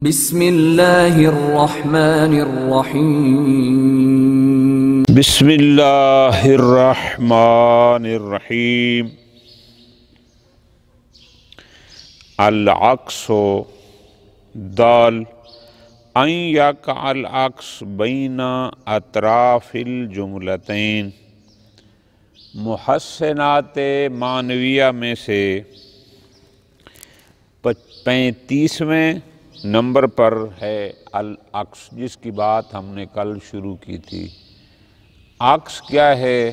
بسم اللہ الرحمن الرحیم بسم اللہ الرحمن الرحیم العکس دال ان یقع العکس بین اطراف الجملتین محسنات معنویہ میں سے 35ویں نمبر پر ہے العکس، جس کی بات ہم نے کل شروع کی تھی۔ عکس کیا ہے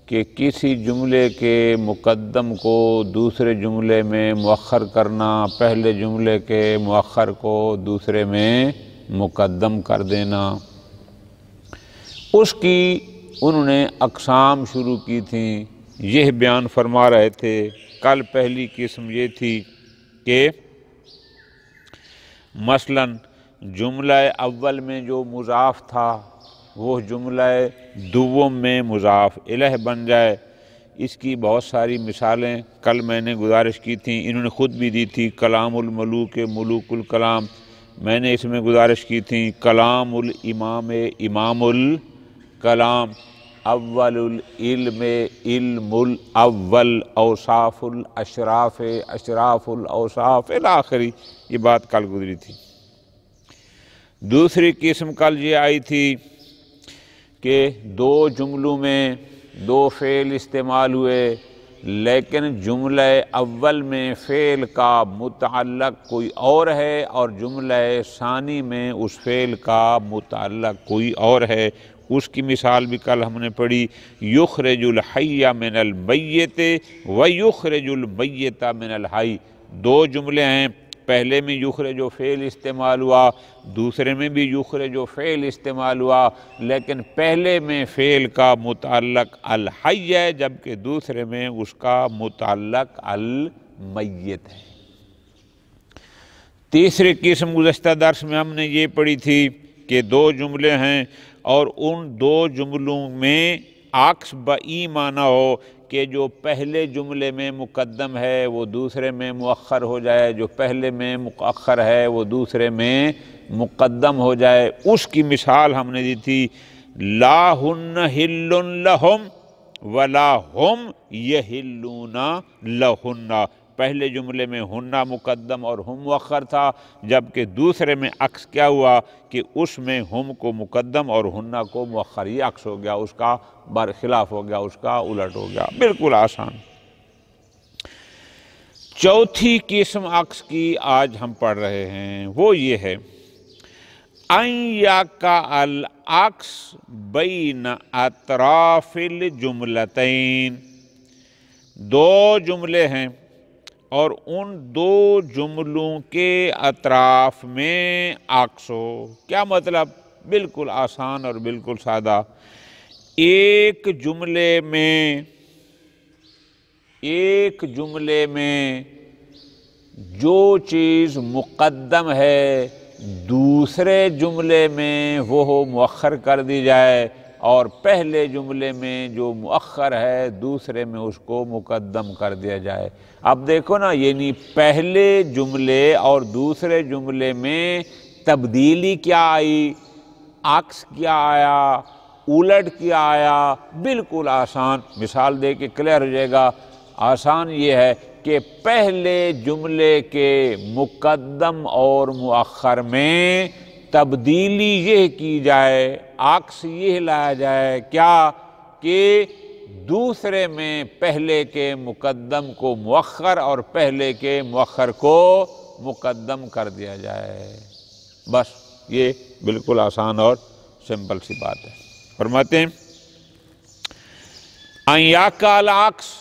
کہ کسی جملے کے مقدم کو دوسرے جملے میں مؤخر کرنا، پہلے جملے کے مؤخر کو دوسرے میں مقدم کر دینا۔ اس کی انہوں نے اقسام شروع کی تھیں، یہ بیان فرما رہے تھے۔ کل پہلی قسم یہ تھی کہ مثلاً جملہ اول میں جو مضاف تھا وہ جملہ دوم میں مضاف الیہ بن جائے۔ اس کی بہت ساری مثالیں کل میں نے گزارش کی تھیں، انہوں نے خود بھی دی تھی۔ کلام الملوک ملوک الکلام، میں نے اس میں گزارش کی تھی۔ کلام الامام امام الکلام، اول العلم علم الاول، اوصاف الاشراف اشراف الاوصاف الاخری، یہ بات کل گزری تھی۔ دوسری قسم کل یہ آئی تھی کہ دو جملوں میں دو فعل استعمال ہوئے، لیکن جملہ اول میں فعل کا متعلق کوئی اور ہے اور جملہ ثانی میں اس فعل کا متعلق کوئی اور ہے۔ اس کی مثال بھی کل ہم نے پڑھی، یخرج الحی من المیت ویخرج المیت من الحی۔ دو جملے ہیں، پہلے میں یخرج و فعل استعمال ہوا، دوسرے میں بھی یخرج و فعل استعمال ہوا، لیکن پہلے میں فعل کا متعلق الحی ہے جبکہ دوسرے میں اس کا متعلق المیت ہے۔ تیسری قسم گزشتہ درس میں ہم نے یہ پڑھی تھی کہ دو جملے ہیں اور ان دو جملوں میں عکس بئی معنی ہو کہ جو پہلے جملے میں مقدم ہے وہ دوسرے میں مؤخر ہو جائے، جو پہلے میں مؤخر ہے وہ دوسرے میں مقدم ہو جائے۔ اس کی مثال ہم نے دی تھی، لا ہن حل لہم ولا ہم یحلون لہن۔ پہلے جملے میں ہنہ مقدم اور ہم مؤخر تھا، جبکہ دوسرے میں عکس کیا ہوا کہ اس میں ہم کو مقدم اور ہنہ کو مؤخر، یہ عکس ہو گیا، اس کا برخلاف ہو گیا، اس کا الٹ ہو گیا، بالکل آسان۔ چوتھی قسم عکس کی آج ہم پڑھ رہے ہیں، وہ یہ ہے ان یقع العکس بین اطراف الجملتین۔ دو جملے ہیں اور ان دو جملوں کے اطراف میں عکس ہو۔ کیا مطلب؟ بالکل آسان اور بالکل سادہ۔ ایک جملے میں جو چیز مقدم ہے دوسرے جملے میں وہ مؤخر کر دی جائے، اور پہلے جملے میں جو مؤخر ہے دوسرے میں اس کو مقدم کر دیا جائے۔ اب دیکھو نا، یعنی پہلے جملے اور دوسرے جملے میں تبدیلی کیا آئی، عکس کیا آیا، الٹ کیا آیا، بالکل آسان۔ مثال دے کے کلیئر ہو جائے گا۔ آسان یہ ہے کہ پہلے جملے کے مقدم اور مؤخر میں تبدیلی یہ کی جائے، عکس یہ لایا جائے، کیا کہ دوسرے میں پہلے کے مقدم کو مؤخر اور پہلے کے مؤخر کو مقدم کر دیا جائے۔ بس یہ بالکل آسان اور سمپل سی بات ہے۔ فرماتے ہیں ان یقع العکس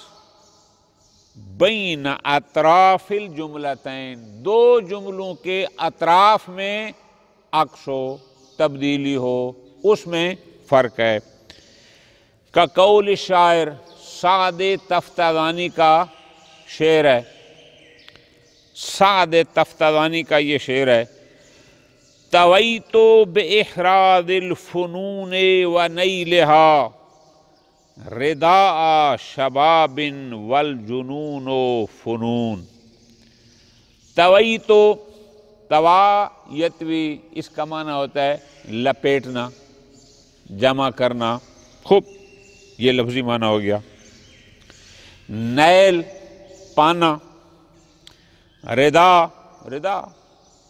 بین اطراف الجملتین، دو جملوں کے اطراف میں عکس ہو، تبدیلی ہو، اس میں فرق ہے۔ کقول الشاعر، سعد تفتازانی کا شعر ہے، سعد تفتازانی کا یہ شعر ہے، طویت باحراز الفنون ونیلها رداء شباب والجنون فنون۔ طویت توا یتوی اس کا معنی ہوتا ہے لپیٹنا، جمع کرنا. خوب، یہ لفظی معنی ہو گیا. نیل پانا، ردا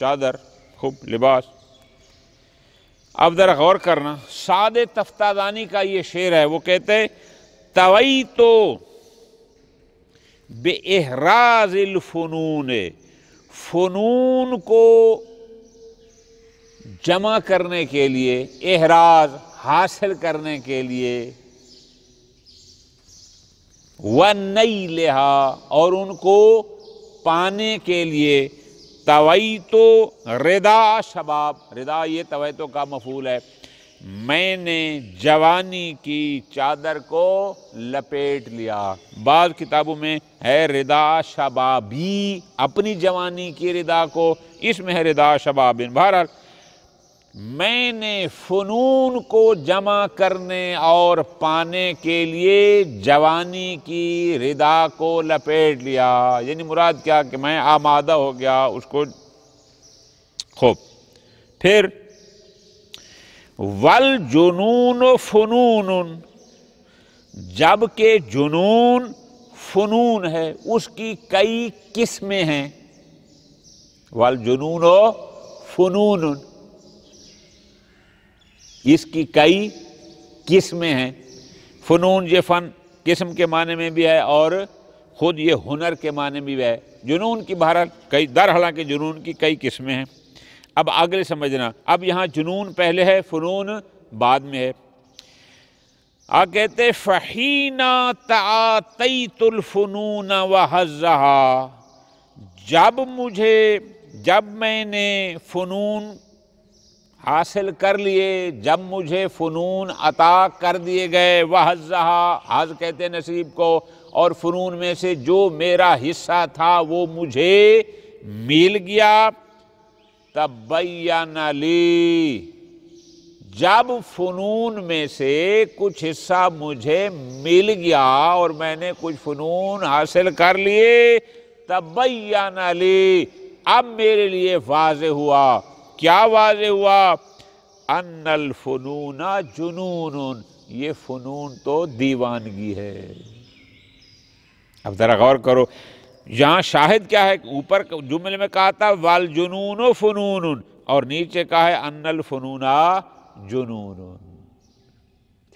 چادر، خوب لباس. اب ذرا غور کرنا، سعد تفتازانی کا یہ شعر ہے. وہ کہتے طویت باحراز الفنون، فنون کو جمع کرنے کے لیے، احراز حاصل کرنے کے لیے، وَنَيْلِهَا اور ان کو پانے کے لیے. طویت ردا شباب، ردا یہ طویت کا مفعول ہے. میں نے جوانی کی چادر کو لپیٹ لیا. بعض کتابوں میں ہے ردا شبابی، اپنی جوانی کی ردا کو، اس میں ہے ردا شبابن. بہرحال میں نے فنون کو جمع کرنے اور پانے کے لیے جوانی کی ردا کو لپیٹ لیا. یعنی مراد کیا کہ میں آمادہ ہو گیا اس کو. خوب. پھر والجنون فنون، جبکہ جنون فنون ہے، اس کی کئی قسمیں ہیں. والجنون فنون، اس کی کئی قسمیں ہیں. فنون یہ فن قسم کے معنی میں بھی ہے اور خود یہ ہنر کے معنی میں بھی ہے. جنون کی بہرحال کئی، در حالانکہ جنون کی کئی قسمیں ہیں. اب آگے سمجھنا، اب یہاں جنون پہلے ہے، فنون بعد میں ہے. کہتے فحینا تعاطیت الفنون وحظھا، جب میں نے فنون حاصل کر لیے، جب مجھے فنون عطا کر دیے گئے، وحظھا، حظ کہتے نصیب کو، اور فنون میں سے جو میرا حصہ تھا وہ مجھے مل گیا. تبین لی، جب فنون میں سے کچھ حصہ مجھے مل گیا اور میں نے کچھ فنون حاصل کر لیے، تبین لی، اب میرے لیے واضح ہوا. کیا واضح ہوا؟ ان الفنون جنون، یہ فنون تو دیوانگی ہے. اب ذرا غور کرو، یہاں شاہد کیا ہے؟ اوپر جملے میں کہا تھا والجنون فنون، اور نیچے کہا ہے ان الفنون جنون.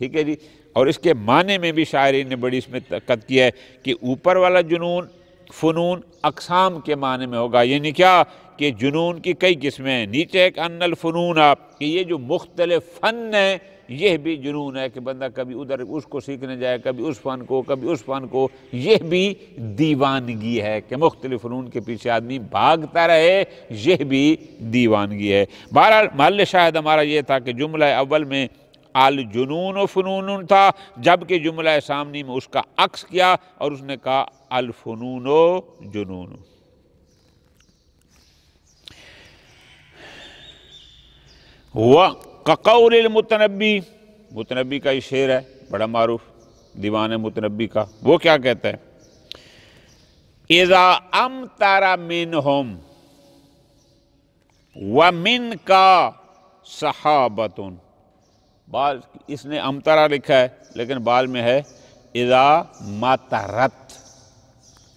ٹھیک ہے جی. اور اس کے معنی میں بھی شاعرین نے بڑی اس میں دقت کی ہے کہ اوپر والا جنون فنون اقسام کے معنی میں ہوگا. یعنی کیا کہ جنون کی کئی قسمیں ہیں. نیچے ایک ان الفنون، کہ یہ جو مختلف فن ہیں یہ بھی جنون ہے، کہ بندہ کبھی ادھر اس کو سیکھنے جائے، کبھی اس فن کو، کبھی اس فن کو. یہ بھی دیوانگی ہے کہ مختلف فنون کے پیچھے آدمی بھاگتا رہے، یہ بھی دیوانگی ہے. بہرحال محل شاہد ہمارا یہ تھا کہ جملہ اول میں الجنون فنون تھا، جبکہ جملہ ثانی میں اس کا عکس کیا اور اس نے کہا الفنون جنون. وَقَقَوْلِ الْمُتَنَبِّي، متنبی کا یہ شعر ہے بڑا معروف دیوان متنبی کا. وہ کیا کہتا ہے؟ اِذَا أَمْطَرَ مِنْهُمْ وَمِنْكَ صَحَابَةٌ، بعض اس نے امطرا لکھا ہے لیکن بعض میں ہے اِذَا مَطَرَتْ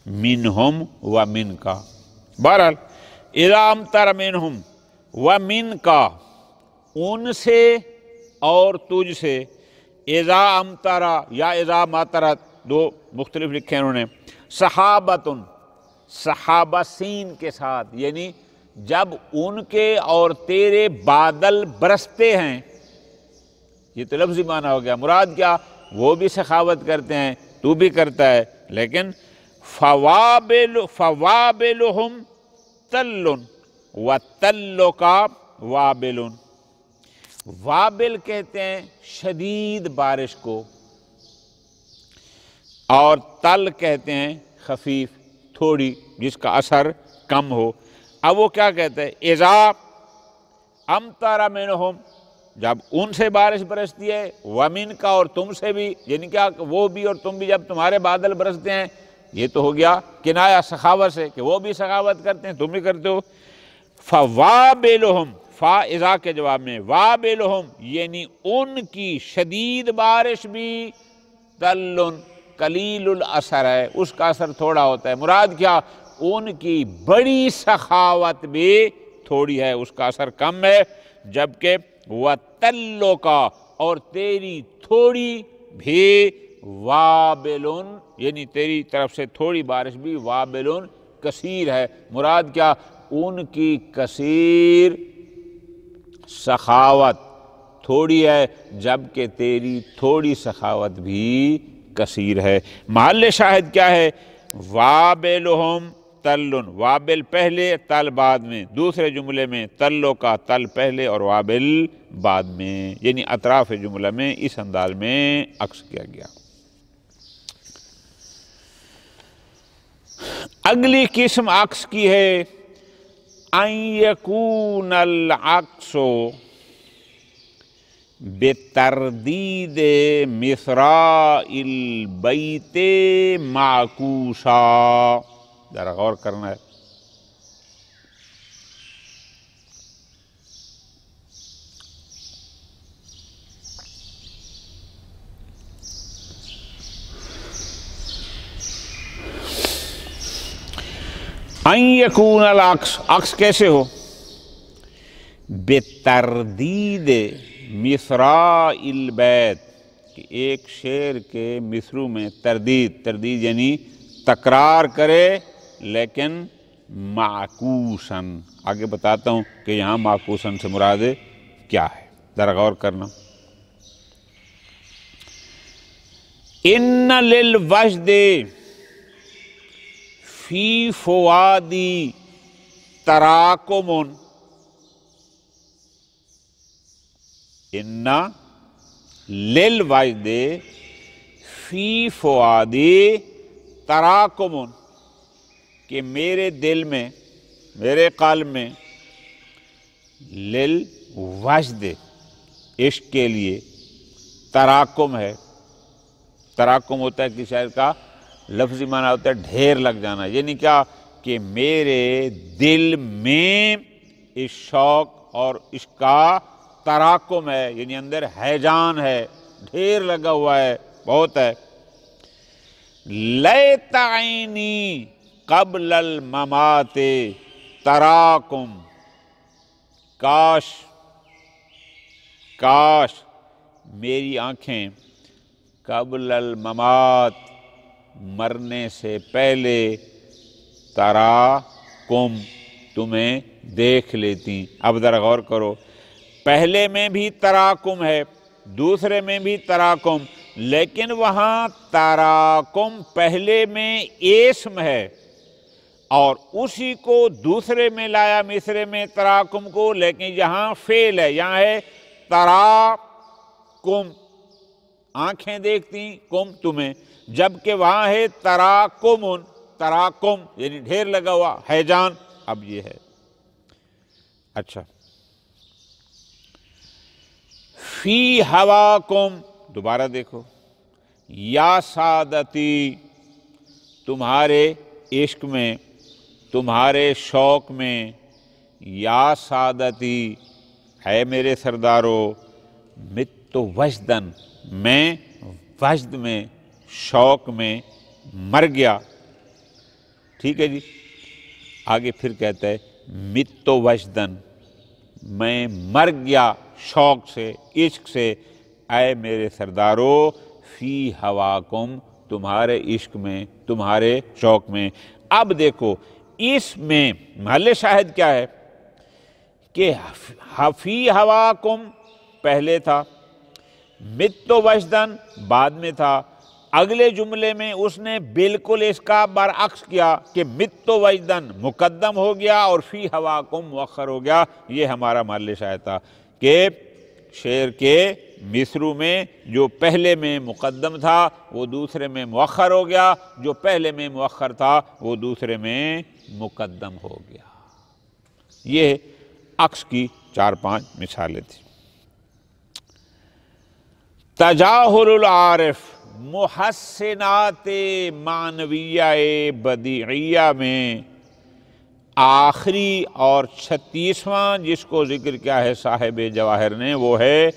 مِنْهُمْ وَمِنْكَ. بہرحال اِذَا أَمْطَرَ مِنْهُمْ وَمِنْكَ، ان سے اور تجھ سے. اذا امطرا یا اذا مطرت، دو مختلف لکھے ہیں انہوں نے. صحابتن، صحابہ سین کے ساتھ، یعنی جب ان کے اور تیرے بادل برستے ہیں. یہ تو لفظی معنی ہو گیا. مراد کیا؟ وہ بھی سخاوت کرتے ہیں، تو بھی کرتا ہے، لیکن فوابلہم تل وتلک وابل. وابل کہتے ہیں شدید بارش کو، اور تل کہتے ہیں خفیف، تھوڑی، جس کا اثر کم ہو. اب وہ کیا کہتے ہیں؟ اذا امطر منہم، جب ان سے بارش برستی ہے، ومن کا، اور تم سے بھی. یعنی کیا؟ وہ بھی اور تم بھی جب تمہارے بادل برستے ہیں. یہ تو ہو گیا کنایہ سخاوت سے کہ وہ بھی سخاوت کرتے ہیں، تم بھی کرتے ہو. فوابلہم، فا اذا کے جواب میں، وابلہم یعنی ان کی شدید بارش بھی تلن قلیل الاثر ہے، اس کا اثر تھوڑا ہوتا ہے۔ مراد کیا؟ ان کی بڑی سخاوت بھی تھوڑی ہے، اس کا اثر کم ہے، جبکہ وَتَلُّ کا اور تیری تھوڑی بھی وابلن یعنی تیری طرف سے تھوڑی بارش بھی وابلن کثیر ہے۔ مراد کیا؟ ان کی کثیر سخاوت تھوڑی ہے، جبکہ تیری تھوڑی سخاوت بھی کثیر ہے۔ محل شاہد کیا ہے؟ وابلہم تلن، وابل پہلے تل بعد میں، دوسرے جملے میں تلو کا تل پہلے اور وابل بعد میں، یعنی اطراف جملہ میں اس انداز میں عکس کیا گیا۔ اگلی قسم عکس کی ہے ان یکون العکس بتردید مصراع البیت معکوسا۔ ذرا غور کرنا ہے۔ ان یکون العکس، عکس کیسے ہو؟ بتردید مصراع البیت، کہ ایک شعر کے مصرع میں تردید، تردید یعنی تکرار کرے لیکن معکوساً۔ آگے بتاتا ہوں کہ یہاں معکوساً سے مراد کیا ہے، ذرا غور کرنا۔ ان للوجد فی فؤادی تراکم، ان للوجد فی فؤادی تراکم، کہ میرے دل میں، میرے قلب میں للوجد عشق کے لیے تراکم ہے۔ تراکم ہوتا ہے کہ شاعر کا لفظی معنی ہوتا ہے ڈھیر لگ جانا، یعنی کیا؟ کہ میرے دل میں اس شوق اور عشق کا تراکم ہے، یعنی اندر ہیجان ہے، ڈھیر لگا ہوا ہے، بہت ہے۔ لیت عینی قبل الممات تراکم، کاش میری آنکھیں قبل الممات مرنے سے پہلے تراکم تمہیں دیکھ لیتی۔ اب ذرا غور کرو، پہلے میں بھی تراکم ہے، دوسرے میں بھی تراکم، لیکن وہاں تراکم پہلے میں اسم ہے اور اسی کو دوسرے میں لایا مصرے میں تراکم کو، لیکن یہاں فعل ہے، یہاں ہے تراکم، آنکھیں دیکھتی کم تمہیں، جبکہ وہاں ہے تراکمن، تراکم یعنی ڈھیر لگا ہوا ہیجان۔ اب یہ ہے اچھا، فی ہواکم، دوبارہ دیکھو، یا سعادتی، تمہارے عشق میں، تمہارے شوق میں، یا سعادتی ہے میرے سردارو، مت وجدن، میں وجد میں، شوق میں مر گیا۔ ٹھیک ہے جی، آگے پھر کہتا ہے مت وجدن، میں مر گیا شوق سے، عشق سے، اے میرے سردارو، فی ہواکم، تمہارے عشق میں، تمہارے شوق میں۔ اب دیکھو اس میں محل شاہد کیا ہے کہ فی ہواکم پہلے تھا، مت وجدن بعد میں تھا، اگلے جملے میں اس نے بالکل اس کا برعکس کیا کہ مت وجدن مقدم ہو گیا اور فی ہواکم مؤخر ہو گیا۔ یہ ہمارا محل شاہد تھا کہ شعر کے مصرع میں جو پہلے میں مقدم تھا وہ دوسرے میں مؤخر ہو گیا، جو پہلے میں مؤخر تھا وہ دوسرے میں مقدم ہو گیا۔ یہ عکس کی 4-5 مثالیں تھیں۔ تجاہل العارف محسنات معنویہ بدیعیہ میں آخری اور 36واں جس کو ذکر کیا ہے صاحب جواہر نے، وہ ہے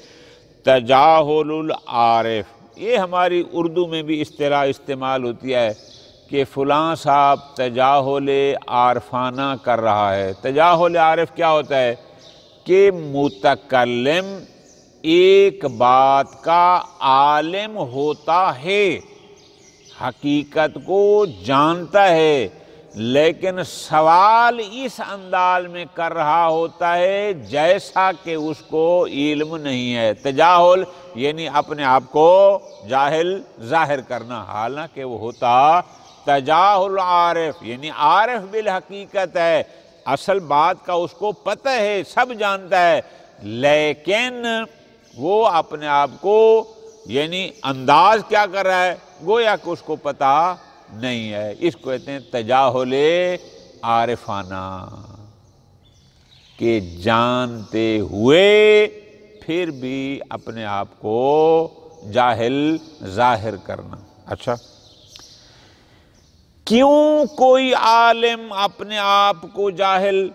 تجاہل العارف۔ یہ ہماری اردو میں بھی اصطلاح استعمال ہوتی ہے کہ فلاں صاحب تجاہل عارفانہ کر رہا ہے۔ تجاہل عارف کیا ہوتا ہے کہ متکلم ایک بات کا عالم ہوتا ہے، حقیقت کو جانتا ہے، لیکن سوال اس انداز میں کر رہا ہوتا ہے جیسا کہ اس کو علم نہیں ہے۔ تجاہل یعنی اپنے آپ کو جاہل ظاہر کرنا، حالانکہ وہ ہوتا تجاہل عارف، یعنی عارف بالحقیقت ہے، اصل بات کا اس کو پتہ ہے، سب جانتا ہے، لیکن وہ اپنے آپ کو یعنی انداز کیا کر رہا ہے، گویا کہ اس کو پتہ نہیں ہے۔ اس کو کہتے ہیں تجاہل عارفانہ، کہ جانتے ہوئے پھر بھی اپنے آپ کو جاہل ظاہر کرنا۔ اچھا، کیوں کوئی عالم اپنے آپ کو جاہل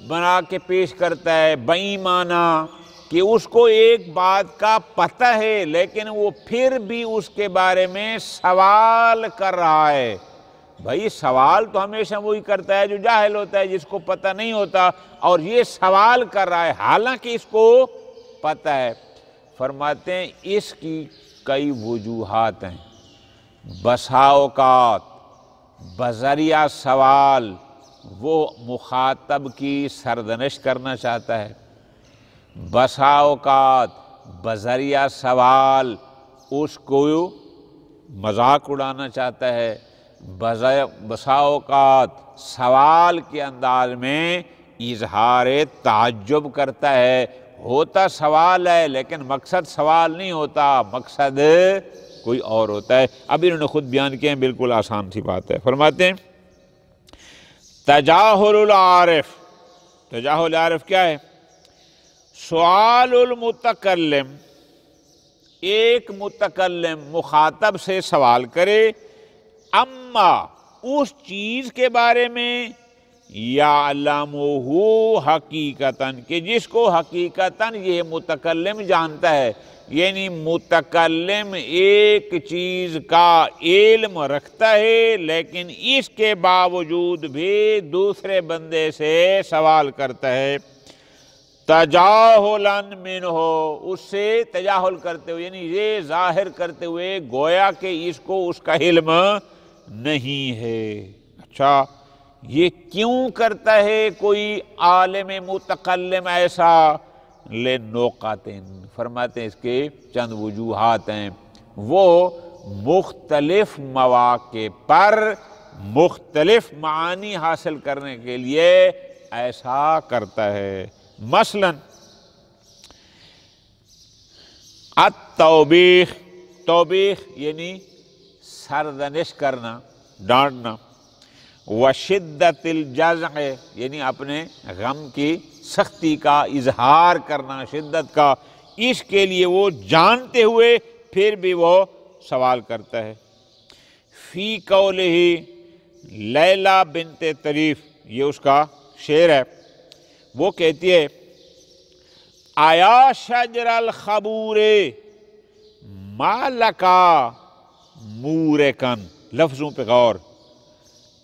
بنا کے پیش کرتا ہے؟ بےایمانہ کہ اس کو ایک بات کا پتہ ہے لیکن وہ پھر بھی اس کے بارے میں سوال کر رہا ہے۔ بھائی سوال تو ہمیشہ وہی کرتا ہے جو جاہل ہوتا ہے، جس کو پتہ نہیں ہوتا، اور یہ سوال کر رہا ہے حالانکہ اس کو پتہ ہے۔ فرماتے ہیں اس کی کئی وجوہات ہیں۔ بسا اوقات بذریعہ سوال وہ مخاطب کی سرزنش کرنا چاہتا ہے، بسا اوقات بذریعہ سوال اس کو مذاق اڑانا چاہتا ہے، بسا اوقات سوال کے انداز میں اظہار تعجب کرتا ہے۔ ہوتا سوال ہے لیکن مقصد سوال نہیں ہوتا، مقصد کوئی اور ہوتا ہے۔ اب انہوں نے خود بیان کیا ہے، بالکل آسان سی بات ہے۔ فرماتے ہیں تجاہل العارف، تجاہل العارف کیا ہے؟ سؤال المتکلم، ایک متکلم مخاطب سے سوال کرے، اما اس چیز کے بارے میں، یعلمہ حقیقتاً، کہ جس کو حقیقتاً یہ متکلم جانتا ہے، یعنی متکلم ایک چیز کا علم رکھتا ہے لیکن اس کے باوجود بھی دوسرے بندے سے سوال کرتا ہے، تجاہلاً منہ، اس سے تجاہل کرتے ہوئے، یعنی یہ ظاہر کرتے ہوئے گویا کہ اس کو اس کا علم نہیں ہے۔ اچھا، یہ کیوں کرتا ہے کوئی عالم متکلم ایسا؟ لنقطٍ، فرماتے ہیں اس کے چند وجوہات ہیں، وہ مختلف مواقع پر مختلف معانی حاصل کرنے کے لیے ایسا کرتا ہے۔ مثلاً التوبیخ، توبیخ یعنی سرزنش کرنا، ڈانٹنا، وشدت الجزع یعنی اپنے غم کی سختی کا اظہار کرنا، شدت کا، اس کے لیے وہ جانتے ہوئے پھر بھی وہ سوال کرتا ہے۔ فی قولہ، لیلی بنت طریف، یہ اس کا شعر ہے، وہ کہتی ہے آیا شجر الخبور ما لکا مورکن، لفظوں پہ غور،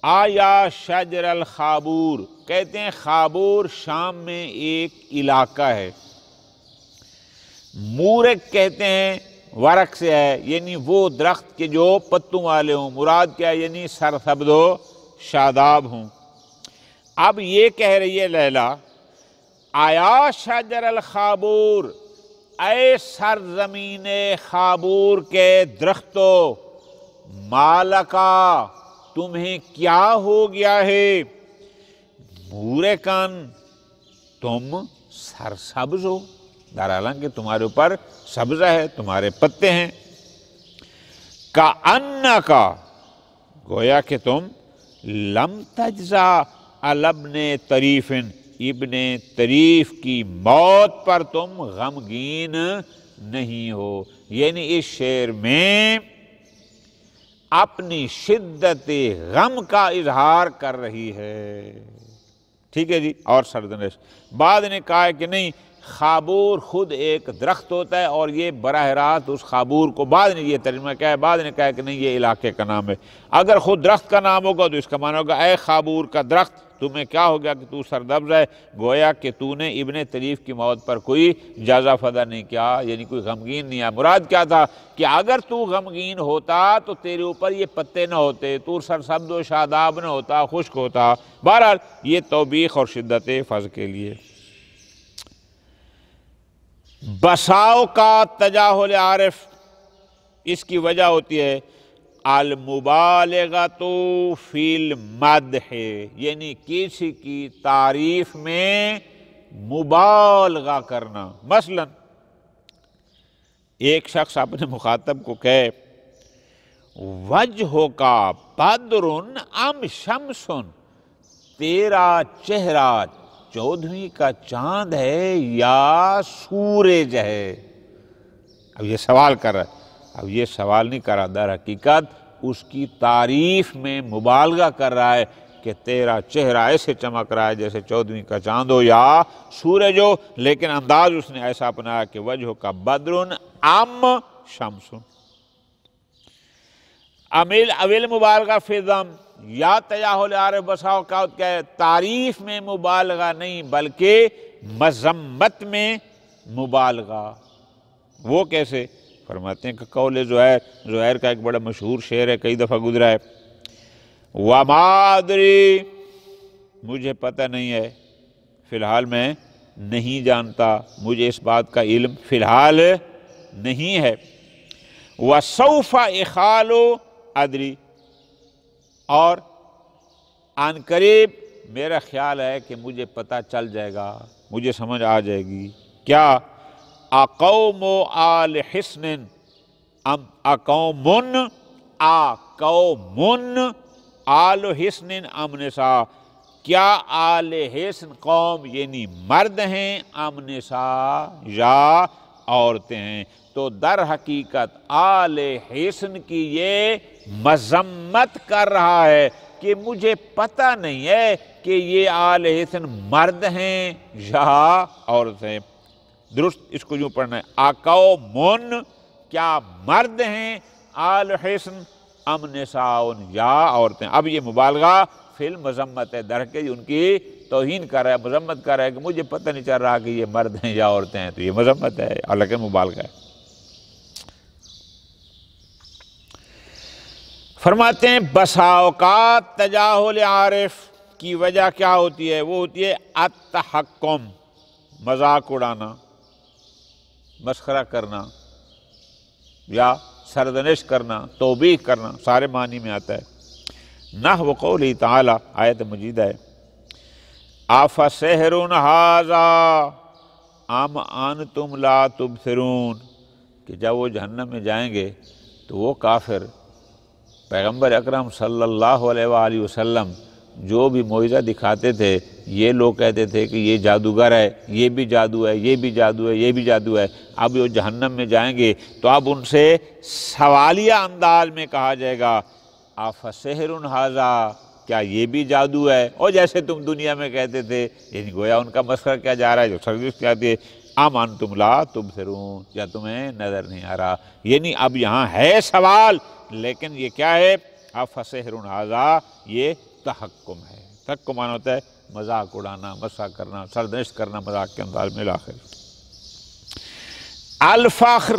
آیا شجر الخابور، کہتے ہیں خابور شام میں ایک علاقہ ہے، مورک کہتے ہیں ورق سے ہے، یعنی وہ درخت کے جو پتوں والے ہوں، مراد کیا ہے؟ یعنی سرسبز و شاداب ہوں۔ اب یہ کہہ رہی ہے لیلا، آیا شجر الخابور، اے سرزمین خابور کے درختوں، مالکا، تمہیں کیا ہو گیا ہے؟ مورکن، تم سرسبز ہو، حالانکہ تمہارے اوپر سبزہ ہے، تمہارے پتے ہیں، کأنکا، گویا کہ تم لم تجزع علی ابن طریف، ابن طریف کی موت پر تم غمگین نہیں ہو۔ یعنی اس شعر میں اپنی شدت غم کا اظہار کر رہی ہے۔ ٹھیک ہے جی، اور سرزنش۔ بعد نے کہا ہے کہ نہیں، خابور خود ایک درخت ہوتا ہے اور یہ براہ راست اس خابور کو، بعد نے یہ ترجمہ کیا ہے، بعد نے کہا ہے کہ نہیں یہ علاقے کا نام ہے۔ اگر خود درخت کا نام ہوگا تو اس کا معنی ہوگا اے خابور کا درخت، تمہیں کیا ہو گیا کہ تو سردبز ہے، گویا کہ تو نے ابن طریف کی موت پر کوئی جازہ فدا نہیں کیا، یعنی کوئی غمگین نہیں ہے۔ مراد کیا تھا کہ اگر تو غمگین ہوتا تو تیرے اوپر یہ پتے نہ ہوتے، تو سرسبز و شاداب نہ ہوتا، خشک ہوتا۔ بہرحال یہ توبیخ اور شدت فضل کے لیے۔ بساؤ کا تجاہل عارف، اس کی وجہ ہوتی ہے المبالغۃ فی المدح، یعنی کسی کی تعریف میں مبالغہ کرنا۔ مثلا ایک شخص اپنے مخاطب کو کہے وجہ کا بدر ام شمس، تیرا چہرہ چودھویں کا چاند ہے یا سورج ہے۔ اب یہ سوال کر رہا ہے، اب یہ سوال نہیں کر رہا، در حقیقت اس کی تعریف میں مبالغہ کر رہا ہے کہ تیرا چہرہ ایسے چمک رہا ہے جیسے چودھویں کا چاند ہو یا سورج ہو، لیکن انداز اس نے ایسا اپنایا کہ وجہ کا بدر ام شمس۔ اویل مبالغہ فی ذم یا تجاہل عارف، بسا اوقات کیا ہے، تعریف میں مبالغہ نہیں بلکہ مذمت میں مبالغہ۔ وہ کیسے؟ فرماتے ہیں کہ قول زہیر کا ایک بڑا مشہور شعر ہے، کئی دفعہ گزرا ہے، وَمَا أَدْرِي، مجھے پتہ نہیں ہے، فی الحال میں نہیں جانتا، مجھے اس بات کا علم فی الحال نہیں ہے، وَسَوْفَ إِخَالُ أَدْرِي، اور عن قریب میرا خیال ہے کہ مجھے پتہ چل جائے گا، مجھے سمجھ آ جائے گی۔ کیا؟ اقوم آل حسن ام اقوم آل حسن ام نساء، کیا آل حسن قوم یعنی مرد ہیں ام نساء یا عورتیں ہیں؟ تو در حقیقت آل حسن کی یہ مذمت کر رہا ہے کہ مجھے پتہ نہیں ہے کہ یہ آل حسن مرد ہیں یا عورت ہیں۔ درست اس کو یوں پڑھنا ہے، اقوم کیا مرد ہیں آل حسن ام نساء یا عورتیں۔ اب یہ مبالغہ فی المذمت ہے، در کے ان کی توہین کر رہا ہے، مذمت کر رہا ہے کہ مجھے پتہ نہیں چل رہا کہ یہ مرد ہیں یا عورتیں ہیں، تو یہ مذمت ہے اور لیکن مبالغہ ہے۔ فرماتے ہیں بسا اوقات تجاہل عارف کی وجہ کیا ہوتی ہے؟ وہ ہوتی ہے التحکم، مذاق اڑانا، مسخرہ کرنا یا سرزنش کرنا، توبیخ کرنا، سارے معنی میں آتا ہے۔ نحو قولی تعالی، آیت مجیدہ ہے، افسحر ھذا ام انتم لا تبصرون، کہ جب وہ جہنم میں جائیں گے تو وہ کافر پیغمبر اکرم صلی اللہ علیہ وآلہ وسلم جو بھی معجزہ دکھاتے تھے، یہ لوگ کہتے تھے کہ یہ جادوگر ہے، یہ بھی جادو ہے، یہ بھی جادو ہے، یہ بھی جادو ہے۔ اب وہ جہنم میں جائیں گے تو اب ان سے سوالیہ انداز میں کہا جائے گا افسحر ھذا، کیا یہ بھی جادو ہے؟ اور جیسے تم دنیا میں کہتے تھے، یعنی گویا ان کا مسخرہ کیا جا رہا ہے، جو سرزنش کہتے ہیں ام انتم لا تبصرون، کیا تمہیں نظر نہیں آ رہا؟ یعنی اب یہاں ہے سوال، لیکن یہ کیا ہے؟ افسحر ھذا، یہ تحکم ہے۔ تحکم معنی ہوتا ہے مذاق اڑانا، مسخرہ کرنا، سرزنش کرنا مذاق کے انداز میں الاخر۔ الفخر،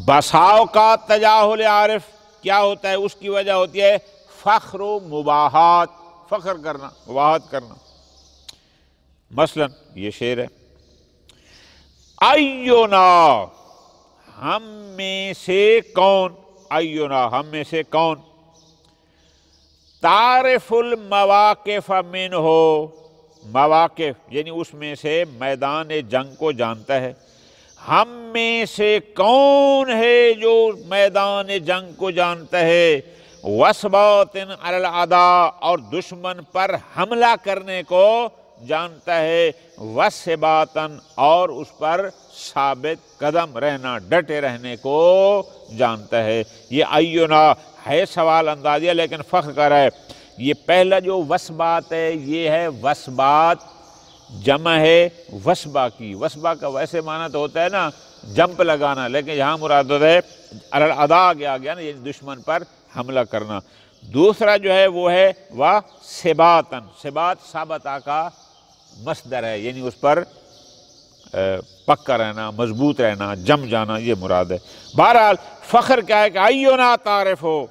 بساؤ کا تجاہل عارف کیا ہوتا ہے؟ اس کی وجہ ہوتی ہے فخر و مباحات، فخر کرنا، مباحات کرنا۔ مثلا یہ شعر ہے، ایونا، ہم میں سے کون، ایونا، ہم میں سے کون، تعرف المواقف منہ، مواقف یعنی اس میں سے میدان جنگ کو جانتا ہے، ہم میں سے کون ہے جو میدان جنگ کو جانتا ہے، وثبات علی الاعداء، اور دشمن پر حملہ کرنے کو جانتا ہے، وثباتا، اور اس پر ثابت قدم رہنا، ڈٹے رہنے کو جانتا ہے۔ یہ ایونا ہے سوال اندازیہ، لیکن فخر کر رہا ہے یہ پہلا جو وثبات ہے یہ ہے وثبات، جمع ہے وثبہ کی۔ وثبہ کا ویسے معنی تو ہوتا ہے نا جمپ لگانا، لیکن یہاں مراد ہوتا ہے ادا آ گیا نا، یہ دشمن پر حملہ کرنا۔ دوسرا جو ہے وہ ہے وثباتن، ثبات ثابتہ کا مصدر ہے، یعنی اس پر پکا رہنا، مضبوط رہنا، جم جانا، یہ مراد ہے۔ بہرحال فخر کیا ہے کہ اینا تعرف ہو،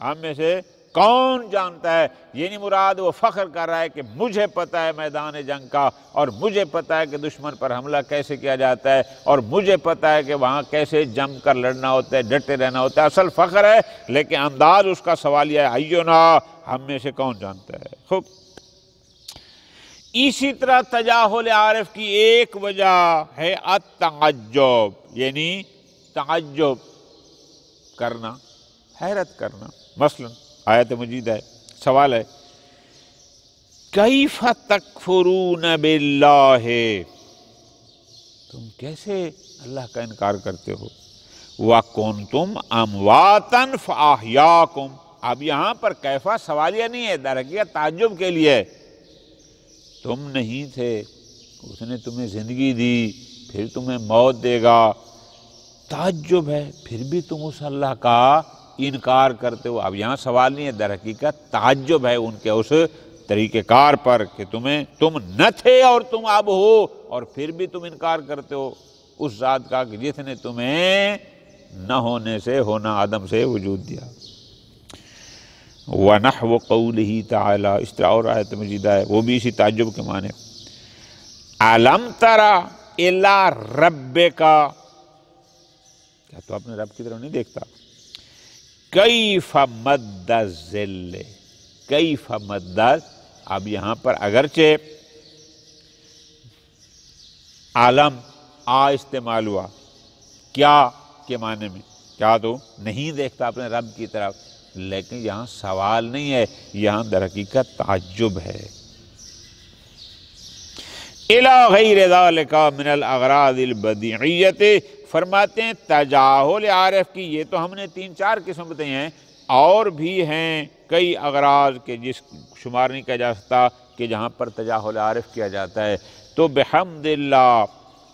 ہم میں سے کون جانتا ہے، یعنی مراد وہ فخر کر رہا ہے کہ مجھے پتہ ہے میدان جنگ کا، اور مجھے پتہ ہے کہ دشمن پر حملہ کیسے کیا جاتا ہے، اور مجھے پتہ ہے کہ وہاں کیسے جم کر لڑنا ہوتا ہے، ڈٹے رہنا ہوتا ہے۔ اصل فخر ہے، لیکن انداز اس کا سوالیہ ہے، اینا، ہم میں سے کون جانتا ہے۔ خوب، اسی طرح تجاہل عارف کی ایک وجہ ہے التعجب، یعنی تعجب کرنا، حیرت کرنا۔ مثلا آیت مجید ہے، سوال ہے کیف تکفرون باللہ، تم کیسے اللہ کا انکار کرتے ہو، وکنتم امواتا فاحیاکم۔ اب یہاں پر کیفا سوالیہ نہیں ہے، در حقیقت تعجب کے لیے، تم نہیں تھے، اس نے تمہیں زندگی دی، پھر تمہیں موت دے گا، تعجب ہے، پھر بھی تم اس اللہ کا انکار کرتے ہو۔ اب یہاں سوال نہیں ہے، در حقیقت تعجب ہے ان کے اس طریقہ کار پر کہ تم نہ تھے اور تم اب ہو، اور پھر بھی تم انکار کرتے ہو اس ذات کا کہ جس نے تمہیں نہ ہونے سے، ہونا عدم سے وجود دیا۔ وَنَحْوُ قَوْلِهِ تَعَالَى، اس طرح اور آیت مجیدہ ہے، وہ بھی اسی تعجب کے معنی۔ أَلَمْ تَرَ إِلَىٰ رَبِّكَ، کیا تو اپنے رب کی طرف نہیں دیکھتا؟ کیف مد الظل، کیف مد، اب یہاں پر اگرچہ عالم استعمال ہوا کیا کے معنی میں، کیا تو نہیں دیکھتا اپنے رب کی طرف، لیکن یہاں سوال نہیں ہے، یہاں در حقیقت تعجب ہے۔ الی غیر ذالک من الاغراض البدیعیۃ، فرماتے ہیں تجاہل عارف کی یہ تو ہم نے 3-4 قسم بتائی ہیں، اور بھی ہیں کئی اغراض کے جس شمار نہیں کیا جا سکتا کہ جہاں پر تجاہل عارف کیا جاتا ہے۔ تو بحمد اللہ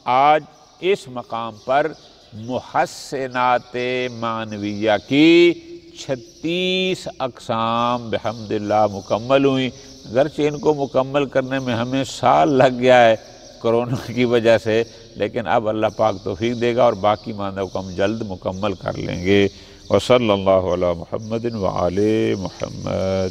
آج اس مقام پر محسنات معنویہ کی 36 اقسام بحمد اللہ مکمل ہوئی، اگرچہ ان کو مکمل کرنے میں ہمیں سال لگ گیا ہے کرونا کی وجہ سے، لیکن اب اللہ پاک توفیق دے گا اور باقی ماندہ کو ہم جلد مکمل کر لیں گے۔ وصلی اللہ علی محمد وآل محمد۔